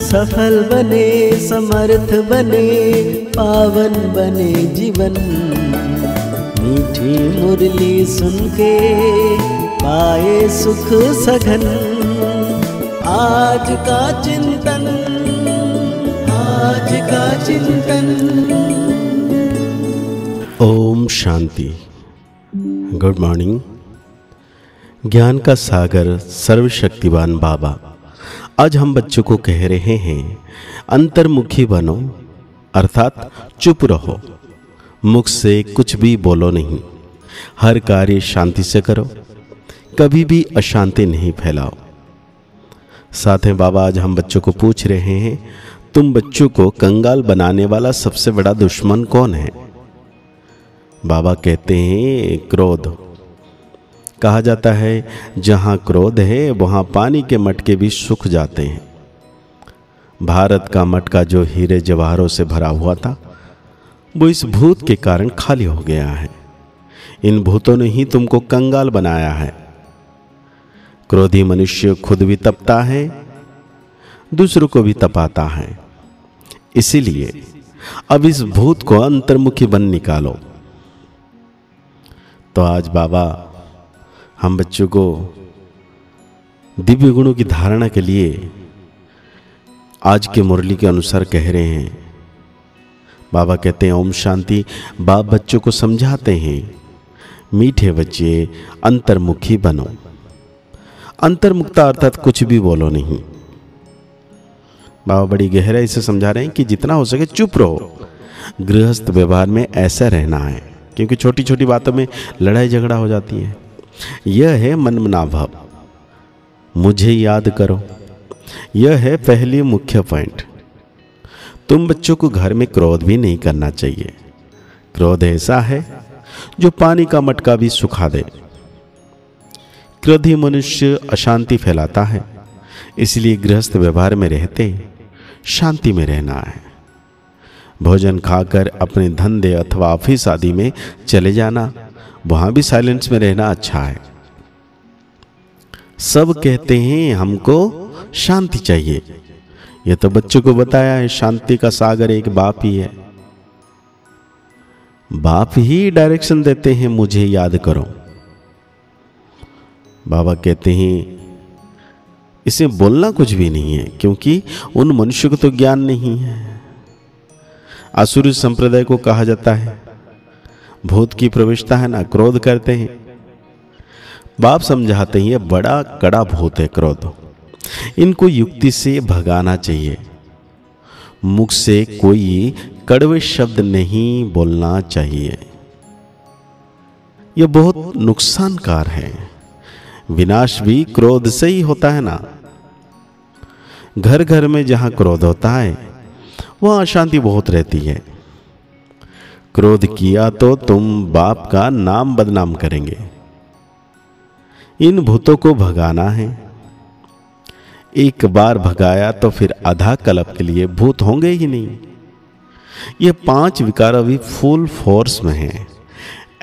सफल बने, समर्थ बने, पावन बने जीवन। मीठी मुरली सुन के पाए सुख सघन। आज का चिंतन, आज का चिंतन। ओम शांति। Good morning. ज्ञान का सागर सर्वशक्तिवान बाबा आज हम बच्चों को कह रहे हैं, अंतर्मुखी बनो, अर्थात चुप रहो, मुख से कुछ भी बोलो नहीं, हर कार्य शांति से करो, कभी भी अशांति नहीं फैलाओ। साथ में बाबा आज हम बच्चों को पूछ रहे हैं, तुम बच्चों को कंगाल बनाने वाला सबसे बड़ा दुश्मन कौन है? बाबा कहते हैं क्रोध। कहा जाता है जहाँ क्रोध है वहाँ पानी के मटके भी सूख जाते हैं। भारत का मटका जो हीरे जवाहरों से भरा हुआ था वो इस भूत के कारण खाली हो गया है। इन भूतों ने ही तुमको कंगाल बनाया है। क्रोधी मनुष्य खुद भी तपता है, दूसरों को भी तपाता है। इसीलिए अब इस भूत को अंतर्मुखी बन निकालो। तो आज बाबा हम बच्चों को दिव्य गुणों की धारणा के लिए आज के मुरली के अनुसार कह रहे हैं। बाबा कहते हैं ओम शांति। बाप बच्चों को समझाते हैं, मीठे बच्चे अंतर्मुखी बनो। अंतर्मुखता अर्थात कुछ भी बोलो नहीं। बाबा बड़ी गहराई से समझा रहे हैं कि जितना हो सके चुप रहो। गृहस्थ व्यवहार में ऐसा रहना है, क्योंकि छोटी छोटी बातों में लड़ाई झगड़ा हो जाती है। यह है मनमना भाव, मुझे याद करो। यह है पहली मुख्य पॉइंट। तुम बच्चों को घर में क्रोध भी नहीं करना चाहिए। क्रोध ऐसा है जो पानी का मटका भी सुखा दे। क्रोधी मनुष्य अशांति फैलाता है। इसलिए गृहस्थ व्यवहार में रहते शांति में रहना है। भोजन खाकर अपने धंधे अथवा ऑफिस आदि में चले जाना, वहां भी साइलेंस में रहना अच्छा है। सब कहते हैं हमको शांति चाहिए। यह तो बच्चों को बताया है, शांति का सागर एक बाप ही है। बाप ही डायरेक्शन देते हैं, मुझे याद करो। बाबा कहते हैं इसे बोलना कुछ भी नहीं है, क्योंकि उन मनुष्य को तो ज्ञान नहीं है। आसुरी संप्रदाय को कहा जाता है भूत की प्रविष्टता है ना, क्रोध करते हैं। बाप समझाते हैं ये बड़ा कड़ा भूत है क्रोध। इनको युक्ति से भगाना चाहिए। मुख से कोई कड़वे शब्द नहीं बोलना चाहिए। यह बहुत नुकसानकार है। विनाश भी क्रोध से ही होता है ना। घर घर में जहां क्रोध होता है वहां अशांति बहुत रहती है। क्रोध किया तो तुम बाप का नाम बदनाम करेंगे। इन भूतों को भगाना है। एक बार भगाया तो फिर आधा कल्प के लिए भूत होंगे ही नहीं। ये 5 विकार अभी फुल फोर्स में हैं।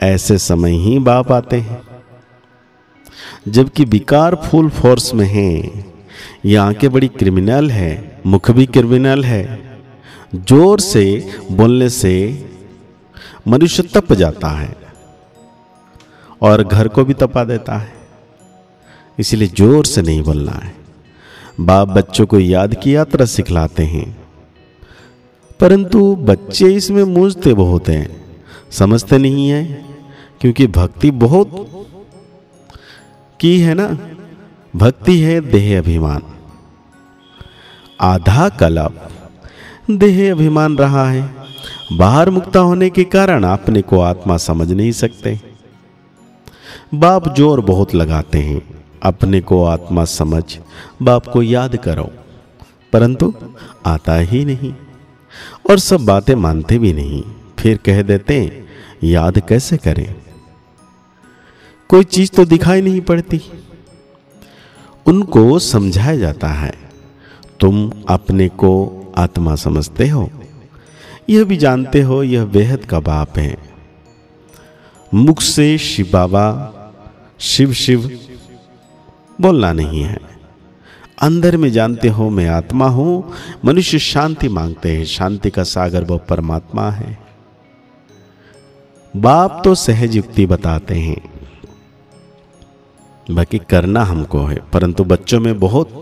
ऐसे समय ही बाप आते हैं जबकि विकार फुल फोर्स में हैं। ये आंखें बड़ी क्रिमिनल है, मुख भी क्रिमिनल है। जोर से बोलने से मनुष्य तप जाता है और घर को भी तपा देता है। इसलिए जोर से नहीं बोलना है। बाप बच्चों को याद की यात्रा सिखलाते हैं, परंतु बच्चे इसमें मूझते बहुत हैं, समझते नहीं है। क्योंकि भक्ति बहुत की है ना। भक्ति है देह अभिमान। आधा कल्प देह अभिमान रहा है। बाहर मुक्ता होने के कारण अपने को आत्मा समझ नहीं सकते। बाप जोर बहुत लगाते हैं, अपने को आत्मा समझ, बाप को याद करो, परंतु आता ही नहीं। और सब बातें मानते भी नहीं। फिर कह देते हैं याद कैसे करें, कोई चीज तो दिखाई नहीं पड़ती। उनको समझाया जाता है तुम अपने को आत्मा समझते हो, यह भी जानते हो यह बेहद का बाप है। मुख से शिव बाबा शिव शिव बोलना नहीं है। अंदर में जानते हो मैं आत्मा हूं। मनुष्य शांति मांगते हैं, शांति का सागर वो परमात्मा है। बाप तो सहज युक्ति बताते हैं, बाकी करना हमको है। परंतु बच्चों में बहुत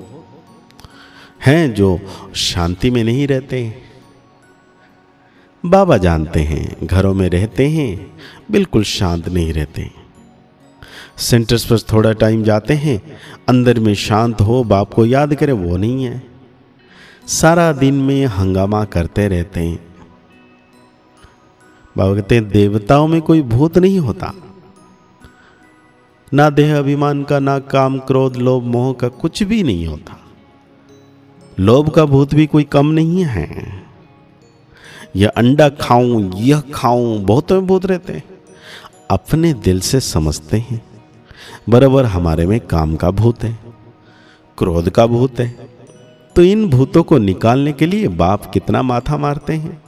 हैं जो शांति में नहीं रहते। बाबा जानते हैं, घरों में रहते हैं बिल्कुल शांत नहीं रहते। सेंटर्स पर थोड़ा टाइम जाते हैं, अंदर में शांत हो, बाप को याद करें, वो नहीं है। सारा दिन में हंगामा करते रहते हैं। बाबा कहते हैं देवताओं में कोई भूत नहीं होता, ना देह अभिमान का, ना काम क्रोध लोभ मोह का, कुछ भी नहीं होता। लोभ का भूत भी कोई कम नहीं है। यह अंडा खाऊं, यह खाऊं, बहुतों में भूत रहते हैं। अपने दिल से समझते हैं बराबर हमारे में काम का भूत है, क्रोध का भूत है। तो इन भूतों को निकालने के लिए बाप कितना माथा मारते हैं।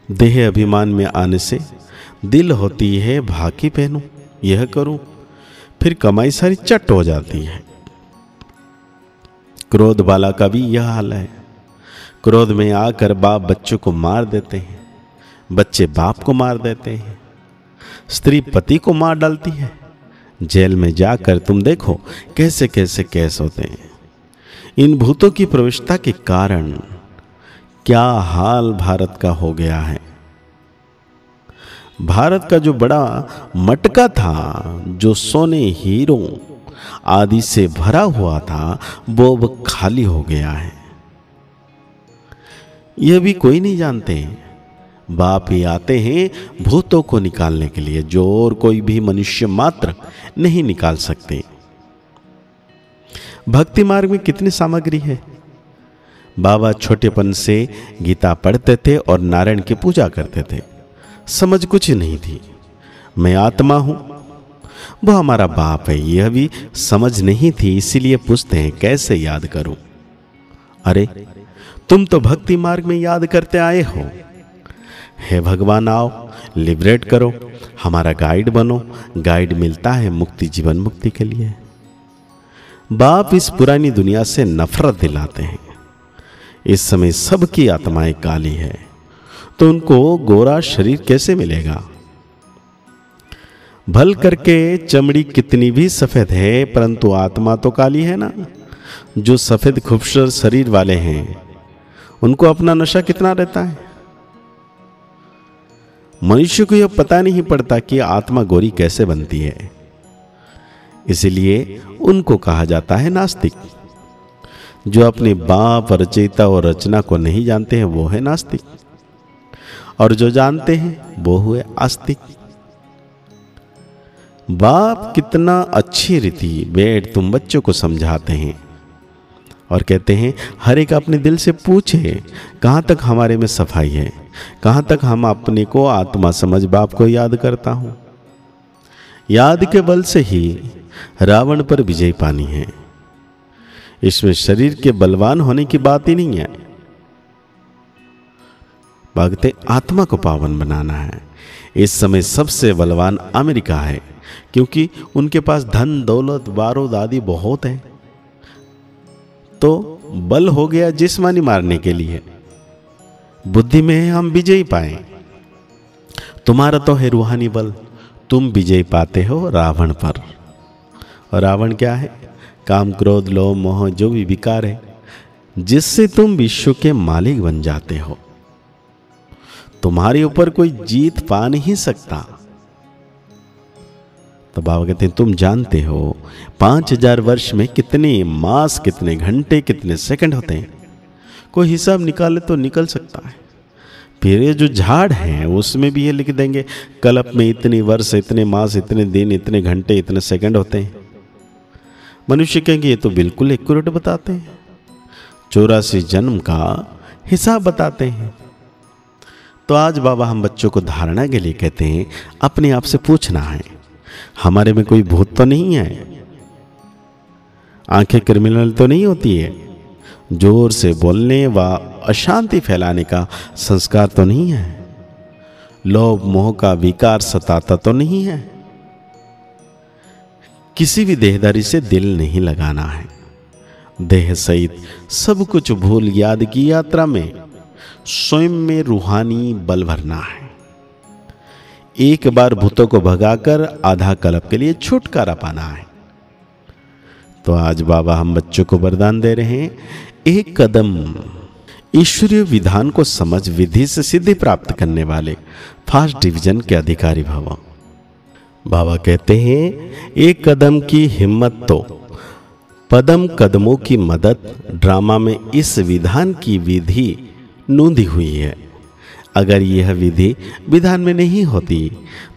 देह अभिमान में आने से दिल होती है भाकी पहनूं, यह करूं, फिर कमाई सारी चट हो जाती है। क्रोध वाला का भी यह हाल है। क्रोध में आकर बाप बच्चों को मार देते हैं, बच्चे बाप को मार देते हैं, स्त्री पति को मार डालती है। जेल में जाकर तुम देखो कैसे कैसे केस होते हैं। इन भूतों की प्रविष्टता के कारण क्या हाल भारत का हो गया है। भारत का जो बड़ा मटका था, जो सोने हीरो आदि से भरा हुआ था, वो अब खाली हो गया है। यह भी कोई नहीं जानते। बाप ही आते हैं भूतों को निकालने के लिए, जो और कोई भी मनुष्य मात्र नहीं निकाल सकते। भक्ति मार्ग में कितनी सामग्री है। बाबा छोटेपन से गीता पढ़ते थे और नारायण की पूजा करते थे। समझ कुछ नहीं थी। मैं आत्मा हूं, वो हमारा बाप है, यह भी समझ नहीं थी। इसीलिए पूछते हैं कैसे याद करूं। अरे तुम तो भक्ति मार्ग में याद करते आए हो। हे भगवान आओ, लिबरेट करो, हमारा गाइड बनो। गाइड मिलता है मुक्ति, जीवन मुक्ति के लिए। बाप इस पुरानी दुनिया से नफरत दिलाते हैं। इस समय सबकी आत्माएं काली है, तो उनको गोरा शरीर कैसे मिलेगा। भल करके चमड़ी कितनी भी सफेद है, परंतु आत्मा तो काली है ना। जो सफेद खूबसूरत शरीर वाले हैं उनको अपना नशा कितना रहता है। मनुष्य को यह पता नहीं पड़ता कि आत्मा गोरी कैसे बनती है। इसलिए उनको कहा जाता है नास्तिक। जो अपने बाप रचयिता और रचना को नहीं जानते हैं वो है नास्तिक, और जो जानते हैं वो हुए आस्तिक। बाप कितना अच्छी रीति बैठ तुम बच्चों को समझाते हैं और कहते हैं हर एक अपने दिल से पूछे कहाँ तक हमारे में सफाई है, कहाँ तक हम अपने को आत्मा समझ बाप को याद करता हूँ। याद के बल से ही रावण पर विजय पानी है। इसमें शरीर के बलवान होने की बात ही नहीं है। भगते आत्मा को पावन बनाना है। इस समय सबसे बलवान अमेरिका है, क्योंकि उनके पास धन दौलत बारूद आदि बहुत है। तो बल हो गया जिस्मानी मारने के लिए, बुद्धि में हम विजय पाए। तुम्हारा तो है रूहानी बल, तुम विजय पाते हो रावण पर। और रावण क्या है? काम क्रोध लोभ मोह जो भी विकार है, जिससे तुम विश्व के मालिक बन जाते हो। तुम्हारे ऊपर कोई जीत पा नहीं सकता। तो बाबा कहते हैं तुम जानते हो 5000 वर्ष में कितने मास, कितने घंटे, कितने सेकंड होते हैं। कोई हिसाब निकाले तो निकल सकता है। फिर ये जो झाड़ हैं उसमें भी ये लिख देंगे कल्प में इतनी वर्ष, इतने मास, इतने दिन, इतने घंटे, इतने सेकंड होते हैं। मनुष्य कहेंगे ये तो बिल्कुल एक्यूरेट बताते हैं, 84 जन्म का हिसाब बताते हैं। तो आज बाबा हम बच्चों को धारणा के लिए कहते हैं अपने आप से पूछना है हमारे में कोई भूत तो नहीं है, आंखें क्रिमिनल तो नहीं होती है, जोर से बोलने व अशांति फैलाने का संस्कार तो नहीं है, लोभ मोह का विकार सताता तो नहीं है। किसी भी देहदारी से दिल नहीं लगाना है। देह सहित सब कुछ भूल याद की यात्रा में स्वयं में रूहानी बल भरना है। एक बार भूतों को भगाकर आधा कल्प के लिए छुटकारा पाना है। तो आज बाबा हम बच्चों को वरदान दे रहे हैं, एक कदम ईश्वरीय विधान को समझ विधि से सिद्धि प्राप्त करने वाले फर्स्ट डिवीजन के अधिकारी भव। बाबा कहते हैं, एक कदम की हिम्मत तो पदम कदमों की मदद ड्रामा में इस विधान की विधि नूंदी हुई है। अगर यह विधि विधान में नहीं होती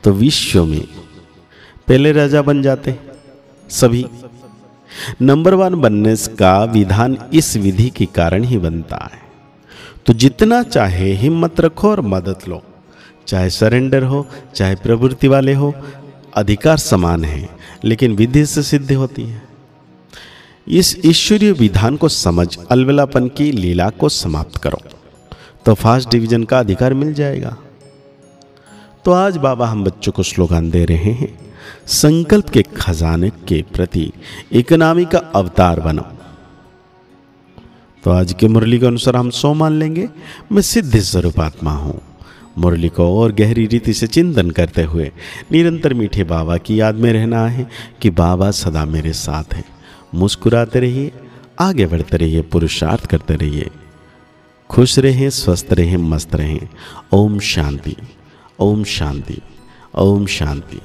तो विश्व में पहले राजा बन जाते सभी। नंबर 1 बनने का विधान इस विधि के कारण ही बनता है। तो जितना चाहे हिम्मत रखो और मदद लो, चाहे सरेंडर हो चाहे प्रवृत्ति वाले हो, अधिकार समान है, लेकिन विधि से सिद्ध होती है। इस ईश्वरीय विधान को समझ अलबेलापन की लीला को समाप्त करो तो फर्स्ट डिवीजन का अधिकार मिल जाएगा। तो आज बाबा हम बच्चों को स्लोगन दे रहे हैं, संकल्प के खजाने के प्रति इकोनॉमी का अवतार बनो। तो आज के मुरली के अनुसार हम 100 मान लेंगे, मैं सिद्ध स्वरूप आत्मा हूँ। मुरली को और गहरी रीति से चिंतन करते हुए निरंतर मीठे बाबा की याद में रहना है कि बाबा सदा मेरे साथ है। मुस्कुराते रहिए, आगे बढ़ते रहिए, पुरुषार्थ करते रहिए, खुश रहें, स्वस्थ रहें, मस्त रहें। ओम शांति, ओम शांति, ओम शांति।